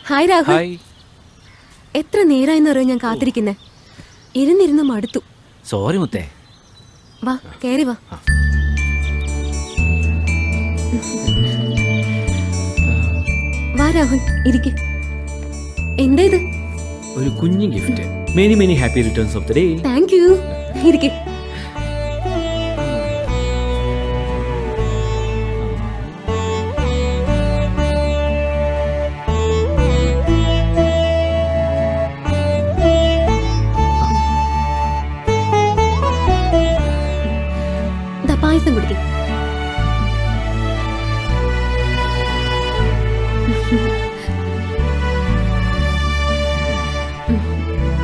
Hi Rahul. എത്ര നേരായെന്നറിയോ ഞാൻ കാത്തിരിക്കുന്നേ. ഇരുന്നിരുന്ന് മടുത്തു. സോറി മുത്തേ. വാ കേറി വാ. വാ രാഹുൽ ഇരിക്ക്. എന്താ ഇത്? ഒരു കുഞ്ഞു gift. Many many happy returns of the day. Thank you. ഇരിക്ക്. പായസം കുടിക്കും.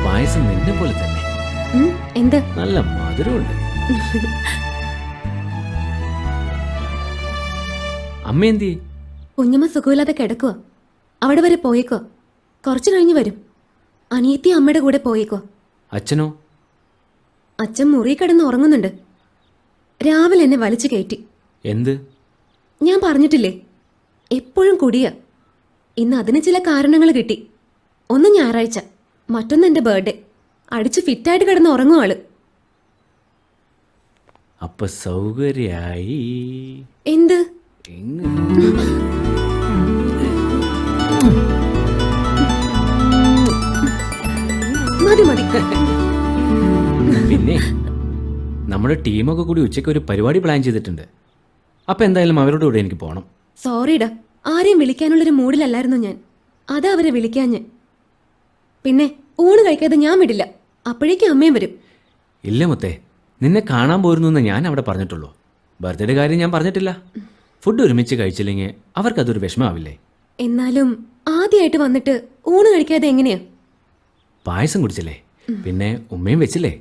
പായസം നിന്നെ പോലെ തന്നെ. എന്താ? നല്ല മധുരമുണ്ട്. അമ്മ എന്തി? കുഞ്ഞമ്മ സുഖമില്ലാതെ കിടക്കുക. അവിടെ വരെ പോയേക്കോ. കുറച്ചു കഴിഞ്ഞ് വരും. അനിയത്തി അമ്മയുടെ കൂടെ പോയേക്കോ. അച്ഛനോ? അച്ഛൻ മുറി കിടന്ന് ഉറങ്ങുന്നുണ്ട്. രാവിലെ എന്നെ വലിച്ചു കയറ്റി. എന്ത്? ഞാൻ പറഞ്ഞിട്ടില്ലേ, എപ്പോഴും കുടിയാ. ഇന്ന് അതിന് ചില കാരണങ്ങൾ കിട്ടി. ഒന്ന് ഞായറാഴ്ച, മറ്റൊന്ന് എൻ്റെ ബർത്ത്ഡേ. അടിച്ച് ഫിറ്റായിട്ട് കിടന്ന് ഉറങ്ങും ആള്. അപ്പൊ സൗകര്യായി. എന്ത്? മതി മതി. പിന്നെ നമ്മുടെ ടീമൊക്കെ കൂടി ഉച്ചയ്ക്ക് ഒരു പരിപാടി പ്ലാൻ ചെയ്തിട്ടുണ്ട്. അപ്പം എന്തായാലും അവരോട് കൂടെ എനിക്ക് പോകണം. സോറിടാ, ആരെയും വിളിക്കാനുള്ളൊരു മൂഡിലല്ലായിരുന്നു ഞാൻ. അതാ അവരെ വിളിക്കാഞ്ഞ്. പിന്നെ ഊണ് കഴിക്കാതെ ഞാൻ വിടില്ല. അപ്പോഴേക്കും അമ്മയും വരും. ഇല്ല മുത്തേ, നിന്നെ കാണാൻ പോരുന്നു എന്ന് ഞാൻ അവിടെ പറഞ്ഞിട്ടുള്ളൂ. ബർത്ത്ഡേ കാര്യം ഞാൻ പറഞ്ഞിട്ടില്ല. ഫുഡ് ഒരുമിച്ച് കഴിച്ചില്ലെങ്കിൽ അവർക്കതൊരു വിഷമാവില്ലേ? എന്നാലും ആദ്യമായിട്ട് വന്നിട്ട് ഊണ് കഴിക്കാതെ എങ്ങനെയാ? പായസം കുടിച്ചില്ലേ, പിന്നെ ഉമ്മയും വെച്ചില്ലേ,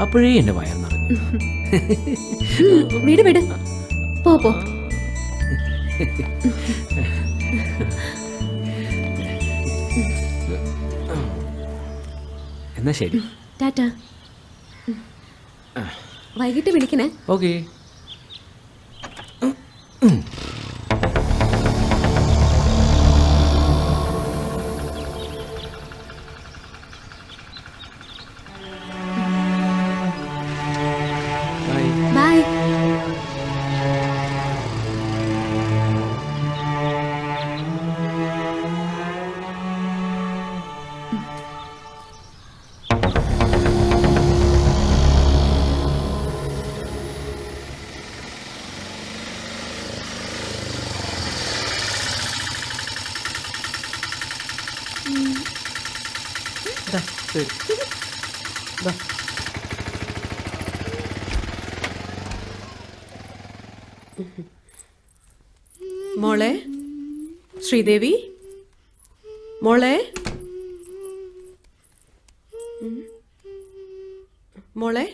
അപ്പോഴേ എന്റെ വയർ നിറഞ്ഞു. വിട് വിട്, പോ പോ. എന്നാ ശരി, ടാറ്റാ. വൈകിട്ട് വിളിക്കണേ. ഓക്കേ. ബൈ. മോളെ ശ്രീദേവി, മോളെ മോളെ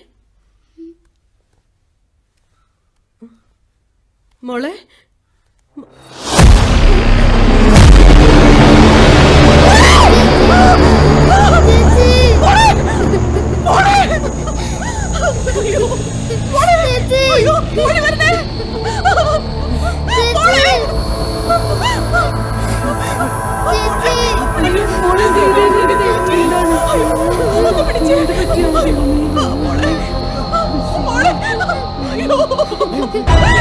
മോളെ മോളെ